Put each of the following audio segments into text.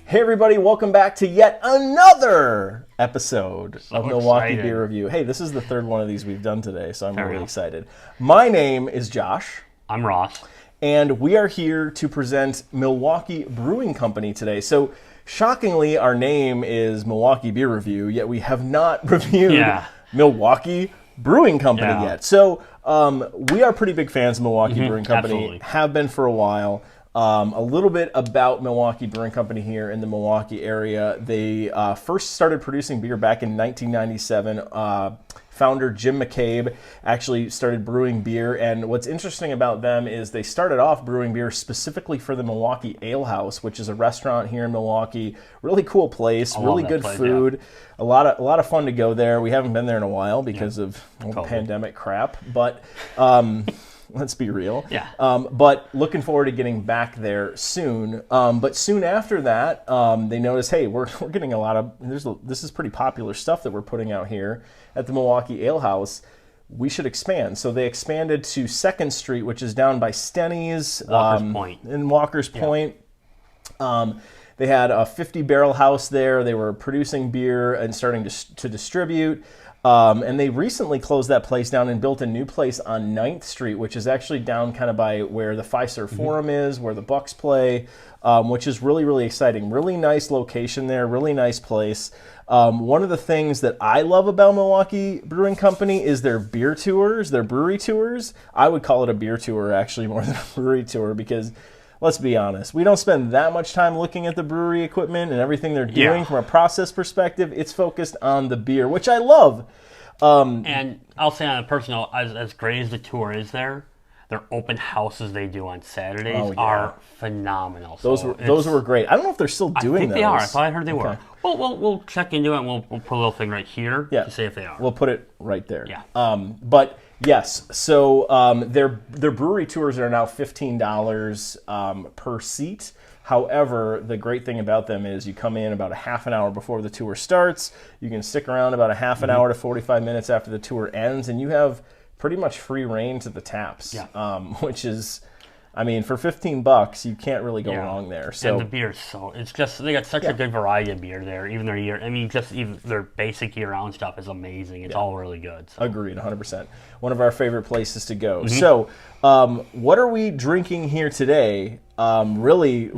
Hey everybody, welcome back to yet another episode of Milwaukee Beer Review. Hey, this is the third one of these we've done today, so I'm really excited. My name is Josh. I'm Ross. And we are here to present Milwaukee Brewing Company today. So, shockingly, our name is Milwaukee Beer Review, yet we have not reviewed Milwaukee Brewing Company yet. So, we are pretty big fans of Milwaukee Brewing Company, have been for a while. A little bit about Milwaukee Brewing Company here in the Milwaukee area. They first started producing beer back in 1997. Founder Jim McCabe actually started brewing beer, and what's interesting about them is they started off brewing beer specifically for the Milwaukee Ale House, which is a restaurant here in Milwaukee. Really cool place, really good food. A lot of fun to go there. We haven't been there in a while because of the pandemic crap, but let's be real. But looking forward to getting back there soon. But soon after that, they noticed, hey, we're getting a lot of, this is pretty popular stuff that we're putting out here at the Milwaukee Ale House. We should expand. So they expanded to 2nd Street, which is down by Stenny's. Walker's Point. In Walker's Point. They had a 50-barrel house there. They were producing beer and starting to distribute. And they recently closed that place down and built a new place on 9th Street, which is actually down kind of by where the Fiserv Forum is, where the Bucks play, which is really, really exciting. Really nice location there, really nice place. One of the things that I love about Milwaukee Brewing Company is their beer tours, their brewery tours. I would call it a beer tour, actually, more than a brewery tour, because let's be honest, we don't spend that much time looking at the brewery equipment and everything they're doing from a process perspective. It's focused on the beer, which I love. And I'll say on a personal, as great as the tour is there, their open houses they do on Saturdays are phenomenal. Those were great. I don't know if they're still doing those. I think they are. I thought I heard they were. We'll check into it and we'll put a little thing right here to see if they are. We'll put it right there. But yes, so their brewery tours are now $15 per seat. However, the great thing about them is you come in about a half an hour before the tour starts. You can stick around about a half an hour to 45 minutes after the tour ends, and you have pretty much free reign to the taps, which is, I mean, for $15, you can't really go wrong there. So, and the beer, it's just, they got such a good variety of beer there. Even even their basic year-round stuff is amazing. It's all really good. So. Agreed, 100%. One of our favorite places to go. So, what are we drinking here today? Really,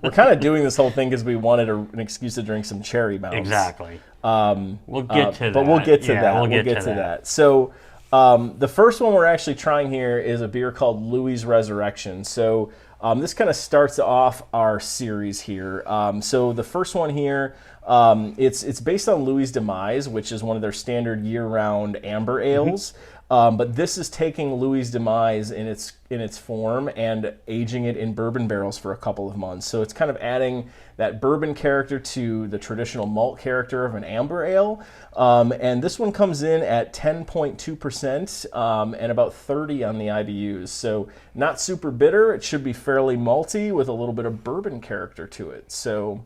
we're kind of doing this whole thing because we wanted an excuse to drink some cherry bounce. Exactly. We'll get to that. But we'll get to that. We'll get to that. So, the first one we're actually trying here is a beer called Louie'S Resurrection. So this kind of starts off our series here. So the first one here, it's based on Louie's Demise, which is one of their standard year-round amber ales. But this is taking Louie's Demise in its form and aging it in bourbon barrels for a couple of months. So it's kind of adding that bourbon character to the traditional malt character of an amber ale. And this one comes in at 10.2% and about 30 on the IBUs. So not super bitter. It should be fairly malty with a little bit of bourbon character to it. So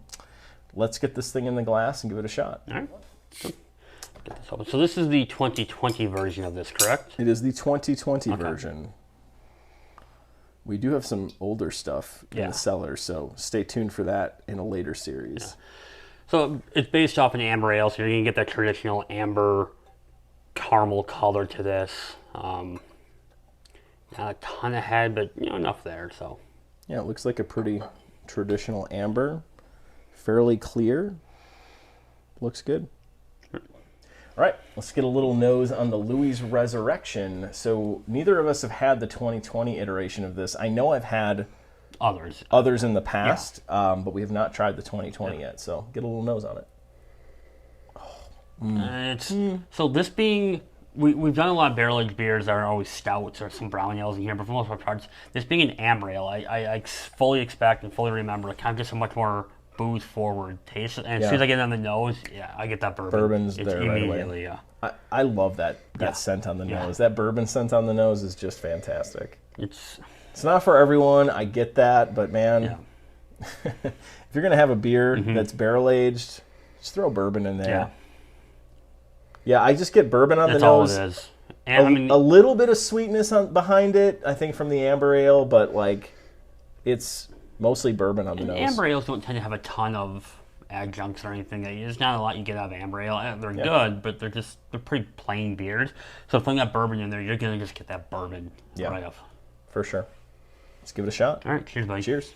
let's get this thing in the glass and give it a shot. All right. Get this open. So this is the 2020 version of this, correct? It is the 2020 version. We do have some older stuff in the cellar, so stay tuned for that in a later series. So it's based off an amber ale, so you're going to get that traditional amber caramel color to this. Not a ton of head, but enough there. So yeah, it looks like a pretty traditional amber, fairly clear. Looks good. All right, let's get a little nose on the Louie'S Resurrection. So neither of us have had the 2020 iteration of this. I know I've had others in the past, but we have not tried the 2020 yet. So get a little nose on it. So this being, we've done a lot of barrel-aged beers that are always stouts or some brown ales in here, but for the most part, this being an amber ale, I fully expect and fully remember kind of just a much more booze-forward taste, and as soon as I get it on the nose, I get that bourbon. Bourbon's there right away. I love that scent on the nose. That bourbon scent on the nose is just fantastic. It's not for everyone, I get that, but man, if you're going to have a beer that's barrel-aged, just throw bourbon in there. Yeah, I just get bourbon on the nose. That's all it is. And a little bit of sweetness behind it, I think, from the amber ale, but like, it's Mostly bourbon on the nose. Amber ales don't tend to have a ton of adjuncts or anything. There's not a lot you get out of amber ale. They're good, but they're pretty plain beers. So if you got bourbon in there, you're gonna just get that bourbon right off. For sure. Let's give it a shot. All right, cheers, buddy. Cheers.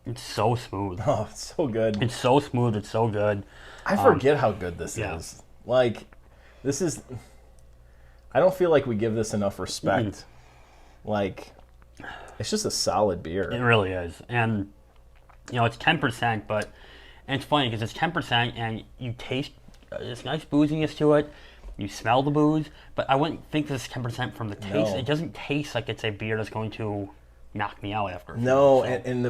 It's so smooth. Oh, it's so good. It's so smooth. It's so good. I forget how good this is. Like, this is... I don't feel like we give this enough respect. Mm-hmm. Like, it's just a solid beer. It really is. And, it's 10%, but... And it's funny because it's 10% and you taste this nice booziness to it. You smell the booze, but I wouldn't think this is 10% from the taste. No. It doesn't taste like it's a beer that's going to knock me out after. No, so. and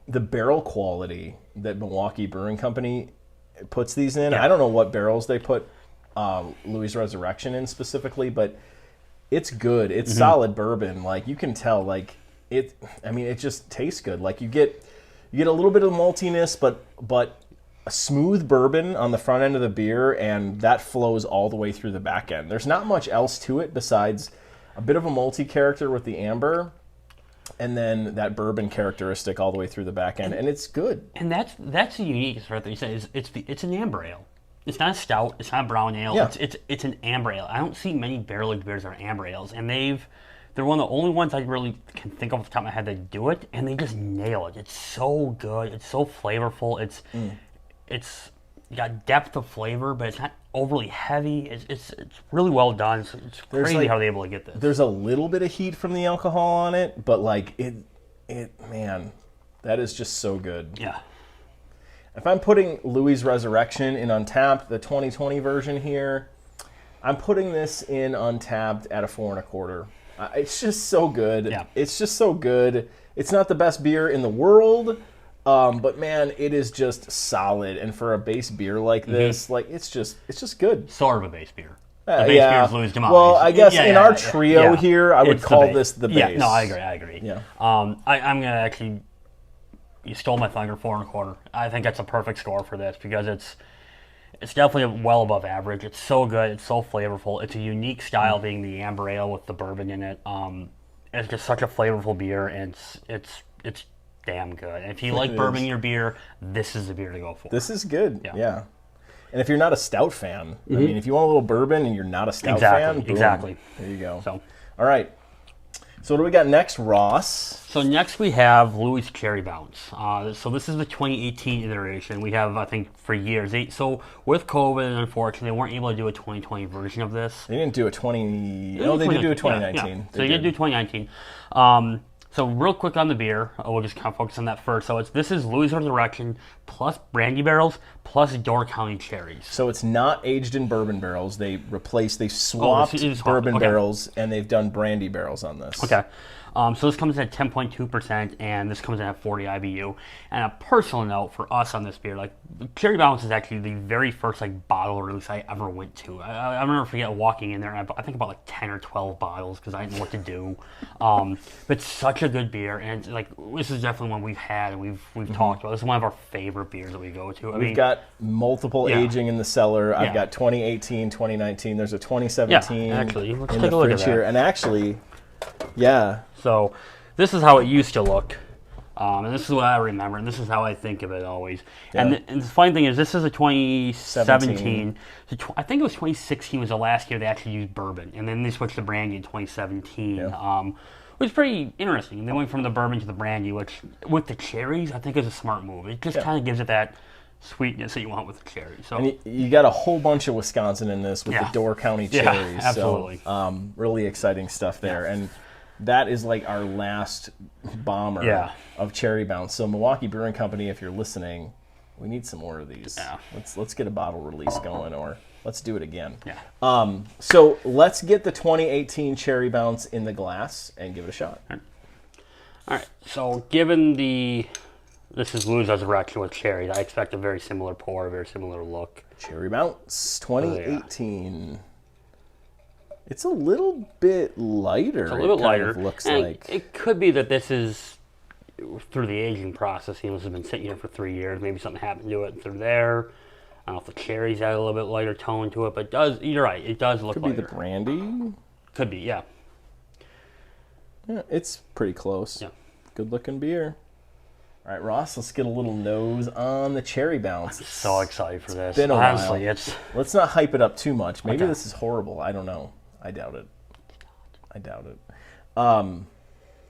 the barrel quality that Milwaukee Brewing Company puts these in, I don't know what barrels they put Louie'S Resurrection in specifically, but it's good. It's solid bourbon. Like, you can tell, like, it just tastes good. Like, you get a little bit of maltiness, but a smooth bourbon on the front end of the beer, and that flows all the way through the back end. There's not much else to it besides a bit of a malty character with the amber, and then that bourbon characteristic all the way through the back end, and it's good. And that's the uniqueness right there. You said it's an amber ale. It's not a stout. It's not a brown ale. Yeah. It's an amber ale. I don't see many barrel-aged beers that are amber ales, and they're one of the only ones I really can think of off the top of my head that do it, and they just nail it. It's so good. It's so flavorful. It's got depth of flavor, but it's not overly heavy. It's really well done. It's crazy how they're able to get this. There's a little bit of heat from the alcohol on it, but like man, that is just so good. Yeah. If I'm putting Louie'S Resurrection in Untappd, the 2020 version here, I'm putting this in Untappd at a 4 1/4. It's just so good. Yeah. It's just so good. It's not the best beer in the world, but man, it is just solid. And for a base beer like this, like it's just good. Sort of a base beer. The base beer is Louie's demise. Well, I guess in our trio here, I would call this the base. Yeah, no, I agree. Yeah. I'm gonna actually. You stole my thunder, 4 1/4. I think that's a perfect score for this because it's definitely well above average. It's so good. It's so flavorful. It's a unique style, being the amber ale with the bourbon in it. It's just such a flavorful beer, and it's damn good. And if you like bourbon in your beer, this is the beer to go for. This is good. Yeah. And if you're not a stout fan, I mean, if you want a little bourbon and you're not a stout fan, boom, exactly. There you go. So, all right. So what do we got next, Ross? So next we have Louie's Cherry Bounce. So this is the 2018 iteration. We have, I think, for years. So with COVID, unfortunately, they weren't able to do a 2020 version of this. They didn't do a 20... No, they did do a 2019. Yeah. So they did do 2019. So real quick on the beer, we'll just kind of focus on that first. So this is Louie'S Resurrection plus brandy barrels plus Door County Cherries. So it's not aged in bourbon barrels. They swapped bourbon barrels, and they've done brandy barrels on this. Okay. So this comes in at 10.2%, and this comes in at 40 IBU. And a personal note for us on this beer, like, Cherry Bounce is actually the very first bottle release I ever went to. I'll never forget walking in there, and I think about 10 or 12 bottles because I didn't know what to do. But it's such a good beer, and this is definitely one we've had and we've talked about. This is one of our favorite beers that we go to. We've got multiple aging in the cellar. I've got 2018, 2019. There's a 2017 actually, let's in take the a look fridge at that. here, and actually. Yeah. So this is how it used to look. And this is what I remember, and this is how I think of it always. Yeah. And the funny thing is, this is a 2017. So I think it was 2016 was the last year they actually used bourbon, and then they switched to brandy in 2017. Yeah. Which is pretty interesting. And they went from the bourbon to the brandy, which with the cherries, I think is a smart move. It just kind of gives it that sweetness that you want with the cherries. So and you got a whole bunch of Wisconsin in this with the Door County Cherries. Yeah, absolutely. So, really exciting stuff there. Yeah. And that is like our last bomber of Cherry Bounce. So Milwaukee Brewing Company, if you're listening, we need some more of these. Yeah. Let's get a bottle release going, or let's do it again. Yeah. So let's get the 2018 Cherry Bounce in the glass and give it a shot. All right. So given this is Louie'S Resurrection with cherries, I expect a very similar pour, a very similar look. Cherry Bounce 2018. It's a little bit lighter. It's a little bit lighter. It looks and like it could be that this is through the aging process. This has been sitting here for 3 years. Maybe something happened to it through there. I don't know if the cherries add a little bit lighter tone to it, but it does. You're right. It does look lighter. Could be the brandy. Could be, yeah. Yeah, it's pretty close. Yeah. Good looking beer. All right, Ross, let's get a little nose on the cherry bounce. I'm so excited for this. Been a Honestly, while. Let's not hype it up too much. Maybe this is horrible. I don't know. I doubt it.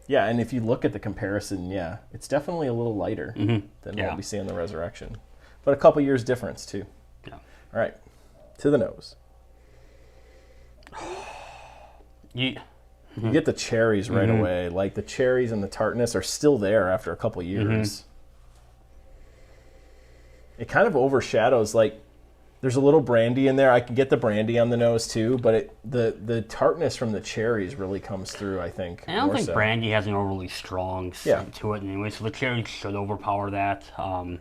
Yeah, and if you look at the comparison, yeah, it's definitely a little lighter than what we see on the Resurrection. But a couple years difference, too. Yeah. All right, to the nose. You get the cherries right away. Like, the cherries and the tartness are still there after a couple years. It kind of overshadows, like, there's a little brandy in there. I can get the brandy on the nose, too, but the tartness from the cherries really comes through, I think. I don't think brandy has an overly strong scent to it anyway, so the cherries should overpower that. And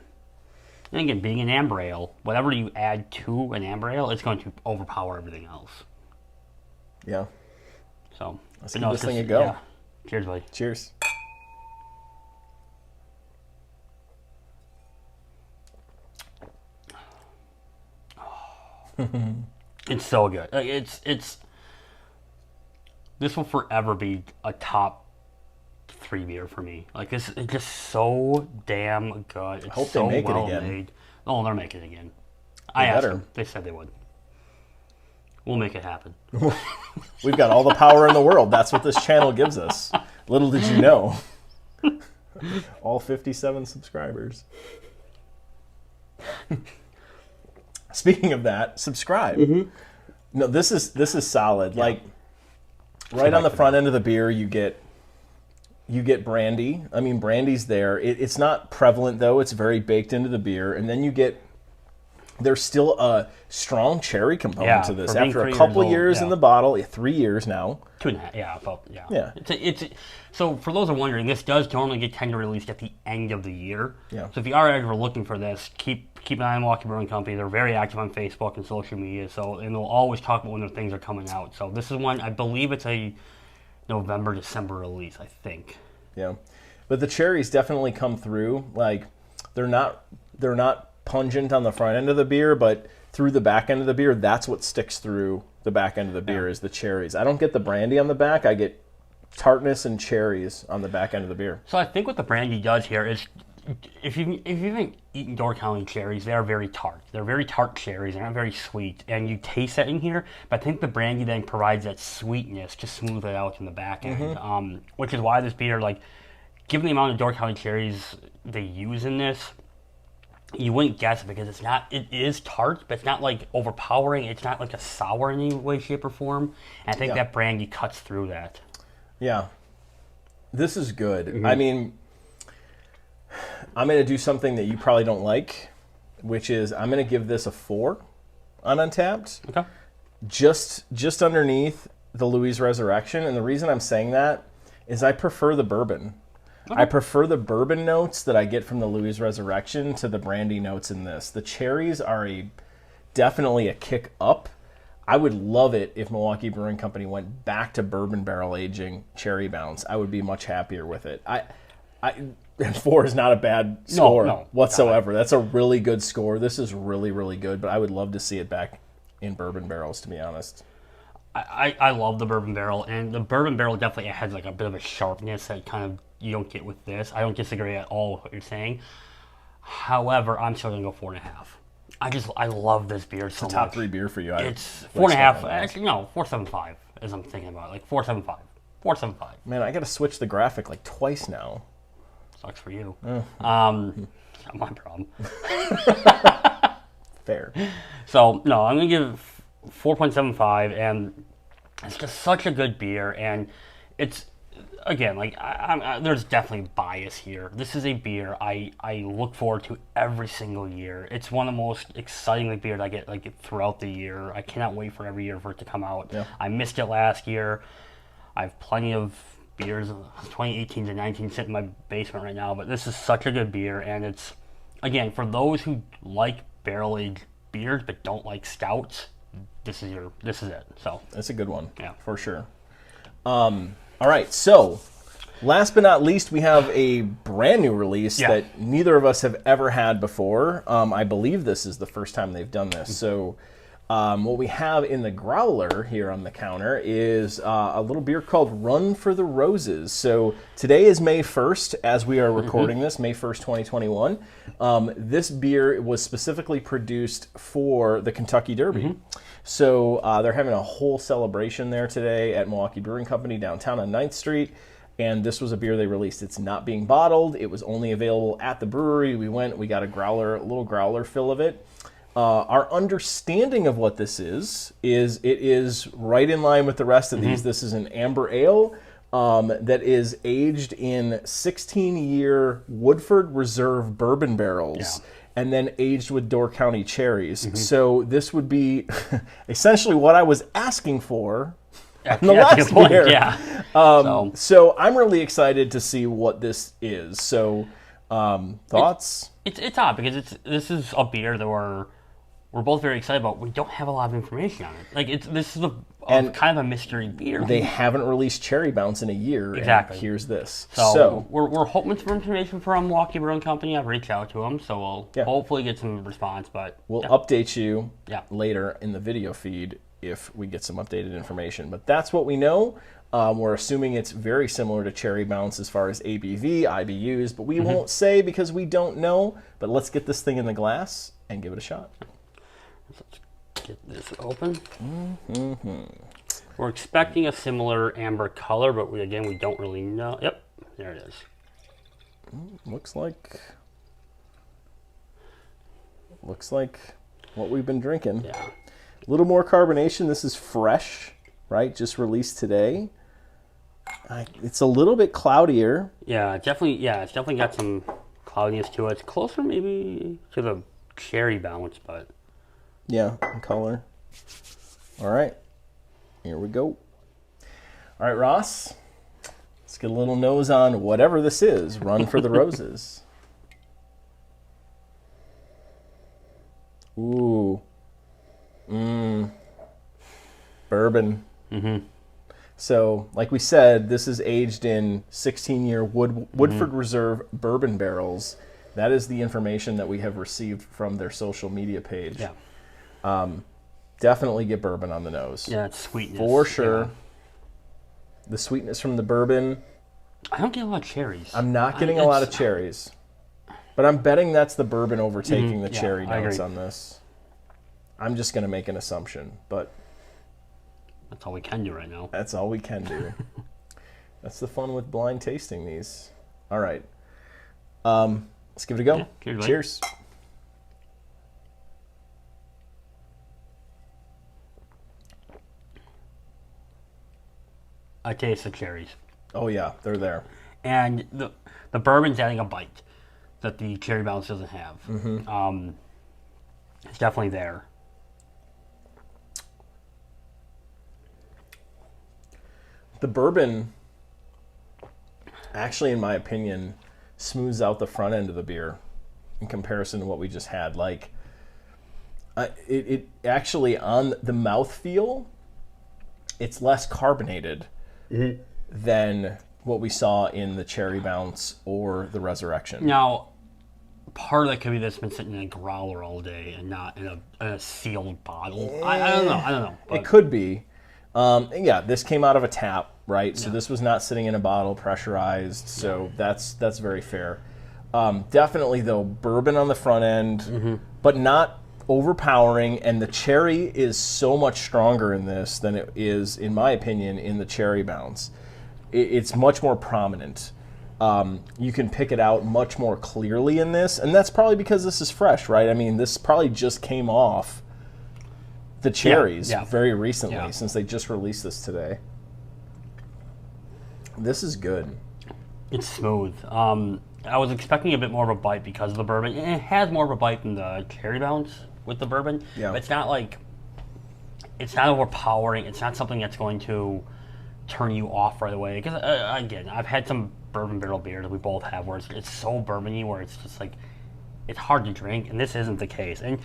again, being an amber ale, whatever you add to an amber ale, it's going to overpower everything else. Yeah. So let's give this thing a go. Yeah. Cheers, buddy. Cheers. It's so good. It's this will forever be a top 3 beer for me. Like, it's just so damn good. It's I hope so they make well it again. made. Oh, they're making it again. I asked them. They said they would. We'll make it happen. We've got all the power in the world. That's what this channel gives us. Little did you know. All 57 subscribers. Speaking of that, subscribe. No, this is solid. Yeah. Like, right on the front end of the beer, you get brandy. I mean, brandy's there. It's not prevalent, though. It's very baked into the beer. And then there's still a strong cherry component to this. After a couple years in the bottle, 3 years now. 2.5, yeah. It's so for those who are wondering, this does normally tend to release at the end of the year. Yeah. So if you are ever looking for this, keep an eye on Milwaukee Brewing Company. They're very active on Facebook and social media, and they'll always talk about when their things are coming out. So this is one, I believe it's a November, December release, I think. Yeah. But the cherries definitely come through. Like, they're not pungent on the front end of the beer, but through the back end of the beer, that's what sticks through the back end of the beer is the cherries. I don't get the brandy on the back. I get tartness and cherries on the back end of the beer. So I think what the brandy does here is, if you've eaten Door County Cherries, they are very tart. They're very tart cherries. They're not very sweet, and you taste that in here. But I think the brandy then provides that sweetness to smooth it out in the back end, which is why this beer, like, given the amount of Door County Cherries they use in this, you wouldn't guess it because it's not. It is tart, but it's not like overpowering. It's not like a sour in any way, shape, or form. And I think that brandy cuts through that. Yeah, this is good. I mean, I'm going to do something that you probably don't like, which is I'm going to give this a 4 on Untappd. Okay. Just underneath the Louie'S Resurrection, and the reason I'm saying that is I prefer the bourbon. Okay. I prefer the bourbon notes that I get from the Louie'S Resurrection to the brandy notes in this. The cherries are definitely a kick up. I would love it if Milwaukee Brewing Company went back to bourbon barrel aging cherry bounce. I would be much happier with it. And 4 is not a bad score whatsoever. That's a really good score. This is really, really good, but I would love to see it back in bourbon barrels, to be honest. I love the bourbon barrel, and the bourbon barrel definitely has like a bit of a sharpness that kind of you don't get with this. I don't disagree at all with what you're saying. However, I'm still going to go 4.5. I love this beer so much. It's a top 3 beer for you. It's 4.5. Actually, no, 4.75 as I'm thinking about it. Like 4.75. 4.75. Man, I got to switch the graphic like twice now. Sucks for you. Not my problem. Fair. So, no, I'm going to give 4.75, and it's just such a good beer, and it's, again, like, there's definitely bias here. This is a beer I look forward to every single year. It's one of the most exciting beers I get like throughout the year. I cannot wait for every year for it to come out. Yeah. I missed it last year. I have plenty of beers, 2018 to 19, sitting in my basement right now, but this is such a good beer, and it's, again, for those who like barrel-aged beers but don't like stouts, this is it. So that's a good one. Yeah, for sure. All right, so Last but not least, we have a brand new release that neither of us have ever had before. I believe this is the first time they've done this. So what we have in the growler here on the counter is a little beer called Run for the Roses. So today is May 1st, as we are recording this, May 1st, 2021. This beer was specifically produced for the Kentucky Derby. So they're having a whole celebration there today at Milwaukee Brewing Company downtown on 9th Street. And this was a beer they released. It's not being bottled. It was only available at the brewery. We got a little growler fill of it. Our understanding of what this is it is right in line with the rest of these. This is an amber ale that is aged in 16-year Woodford Reserve bourbon barrels and then aged with Door County cherries. So this would be essentially what I was asking for on the last beer. So I'm really excited to see what this is. So thoughts? It's odd because this is a beer that we're both very excited about. We don't have a lot of information on it. Like this is kind of a mystery beer. They haven't released Cherry Bounce in a year. Exactly. And here's this. So we're hoping for information from Milwaukee Brewing Company. I've reached out to them, so we'll hopefully get some response. But we'll update you later in the video feed if we get some updated information. But that's what we know. We're assuming it's very similar to Cherry Bounce as far as ABV, IBUs, but we won't say because we don't know. But let's get this thing in the glass and give it a shot. Let's get this open. We're expecting a similar amber color, but we don't really know. Yep, there it is. Looks like what we've been drinking. Yeah. A little more carbonation. This is fresh, right? Just released today. It's a little bit cloudier. Yeah, definitely. Yeah, it's definitely got some cloudiness to it. It's closer maybe to the Cherry Bounce, but yeah, in color. All right, here we go. All right, Ross, let's get a little nose on whatever this is. Run for the Roses. Ooh. Bourbon. So, like we said, this is aged in 16-year Woodford Reserve bourbon barrels. That is the information that we have received from their social media page. Yeah. Definitely get bourbon on the nose. Yeah, it's sweetness. For sure. Yeah. The sweetness from the bourbon. I don't get a lot of cherries. I'm not getting a lot of cherries. But I'm betting that's the bourbon overtaking the cherry notes on this. I'm just going to make an assumption, but that's all we can do right now. That's all we can do. That's the fun with blind tasting these. All right. Let's give it a go. Yeah, cheers. I taste the cherries. Oh yeah, they're there. And the bourbon's adding a bite that the Cherry Bounce doesn't have. It's definitely there. The bourbon, actually, in my opinion, smooths out the front end of the beer in comparison to what we just had. Like, it actually, on the mouthfeel, it's less carbonated than what we saw in the Cherry Bounce or the Resurrection. Now, part of that could be that's been sitting in a growler all day and not in a sealed bottle. I don't know. But it could be. Yeah, this came out of a tap, right? So this was not sitting in a bottle, pressurized. So that's very fair. Definitely, though, bourbon on the front end, but not overpowering. And the cherry is so much stronger in this than it is, in my opinion, in the Cherry Bounce. It's much more prominent. You can pick it out much more clearly in this, and that's probably because this is fresh, right? I mean, this probably just came off the cherries very recently, since they just released this today. This is good. It's smooth. I was expecting a bit more of a bite because of the bourbon. It has more of a bite than the Cherry Bounce with the bourbon. Yeah. But it's not like, it's not overpowering. It's not something that's going to turn you off right away. Because, again, I've had some bourbon barrel beer that we both have where it's so bourbony where it's just like, it's hard to drink, and this isn't the case. And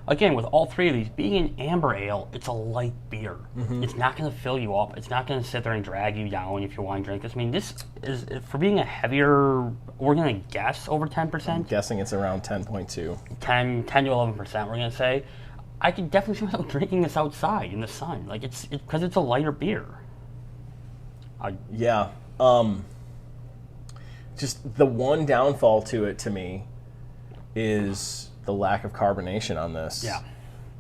again, with all three of these, being an amber ale, it's a light beer. It's not going to fill you up. It's not going to sit there and drag you down if you want to drink this. I mean, this is, for being a heavier, we're going to guess over 10%. I'm guessing it's around 10.2. 10 to 11%, we're going to say. I could definitely see myself drinking this outside in the sun. Like, it's because it's a lighter beer. Yeah. Just the one downfall to it, to me, is the lack of carbonation on this. Yeah.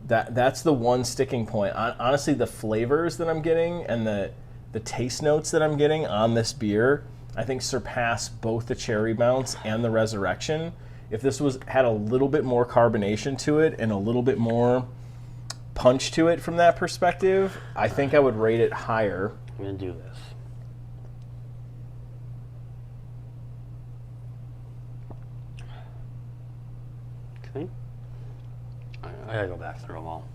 That's the one sticking point. Honestly, the flavors that I'm getting and the taste notes that I'm getting on this beer, I think surpass both the Cherry Bounce and the Resurrection. If this had a little bit more carbonation to it and a little bit more punch to it from that perspective, I think I would rate it higher. I'm going to do this. Okay. I gotta go back through them all.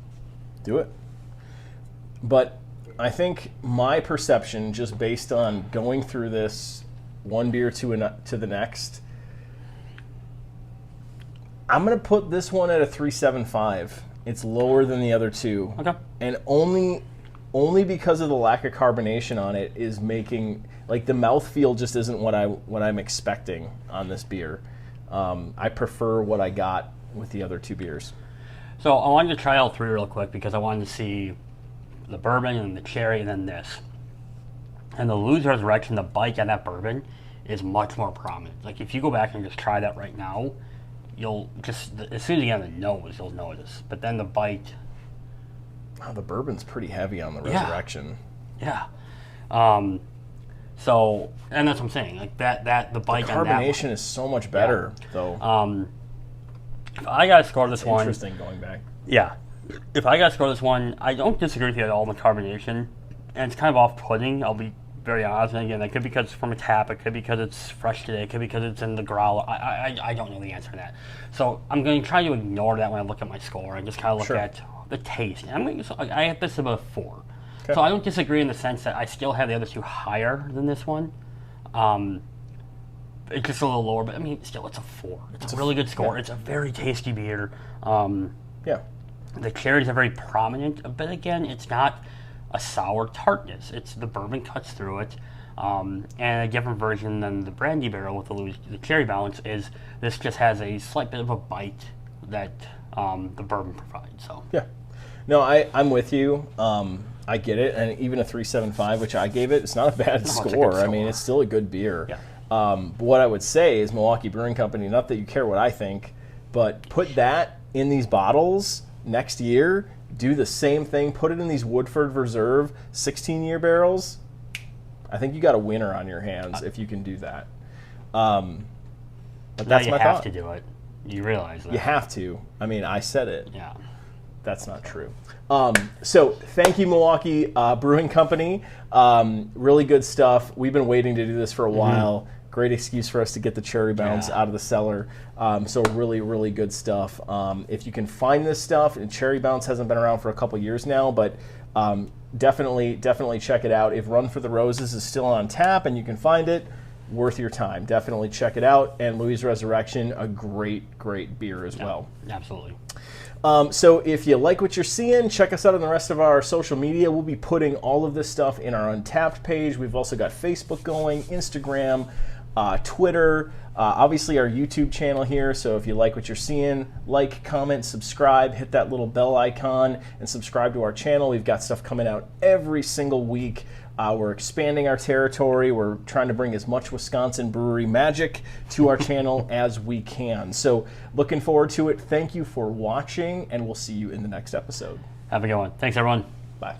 Do it. But I think my perception, just based on going through this one beer to the next, I'm going to put this one at a 3.75. It's lower than the other two. Okay. And only because of the lack of carbonation on it is making, like, the mouthfeel just isn't what I'm expecting on this beer. I prefer what I got with the other two beers. So I wanted to try all three real quick because I wanted to see the bourbon and the cherry and then this. And the Louie'S Resurrection, the bite on that bourbon is much more prominent. Like, if you go back and just try that right now, you'll just, as soon as you get the nose, you'll notice. But then the bite... Oh, the bourbon's pretty heavy on the Resurrection. Yeah. So, and that's what I'm saying. Like, the bite the on that carbonation is so much better, though. If I got to score this one... Interesting going back. Yeah. If I got to score this one, I don't disagree with you at all on the carbonation. And it's kind of off-putting, I'll be very honest. And again, that could be because it's from a tap, it could be because it's fresh today, it could be because it's in the growler. I don't know the answer to that. So I'm going to try to ignore that when I look at my score and just kind of look at the taste. And I have this about a 4. Okay. So I don't disagree in the sense that I still have the other two higher than this one. It's just a little lower, but I mean, still, it's a 4. It's a really good score. Yeah. It's a very tasty beer. Yeah. The cherries are very prominent, but again, it's not a sour tartness. It's the bourbon cuts through it, and a different version than the brandy barrel with the cherry balance is this just has a slight bit of a bite that the bourbon provides. So yeah, no, I'm with you. I get it, and even a 3.75, which I gave it, it's not a bad score. I mean, it's still a good beer. Yeah. But what I would say is Milwaukee Brewing Company, not that you care what I think, but put that in these bottles next year, do the same thing, put it in these Woodford Reserve 16-year barrels. I think you got a winner on your hands if you can do that. But that's my thought. You have to do it. You realize that. You have to. I mean, I said it. Yeah. That's not true. So thank you, Milwaukee Brewing Company. Really good stuff. We've been waiting to do this for a while. Great excuse for us to get the Cherry Bounce out of the cellar. So really, really good stuff. If you can find this stuff, and Cherry Bounce hasn't been around for a couple years now, but definitely check it out. If Run for the Roses is still on tap and you can find it, worth your time. Definitely check it out. And Louie'S Resurrection, a great, great beer as well. Absolutely. So if you like what you're seeing, check us out on the rest of our social media. We'll be putting all of this stuff in our Untappd page. We've also got Facebook going, Instagram, Twitter, obviously our YouTube channel here. So if you like what you're seeing, like, comment, subscribe, hit that little bell icon, and subscribe to our channel. We've got stuff coming out every single week. We're expanding our territory. We're trying to bring as much Wisconsin brewery magic to our channel as we can. So looking forward to it. Thank you for watching, and we'll see you in the next episode. Have a good one. Thanks, everyone. Bye.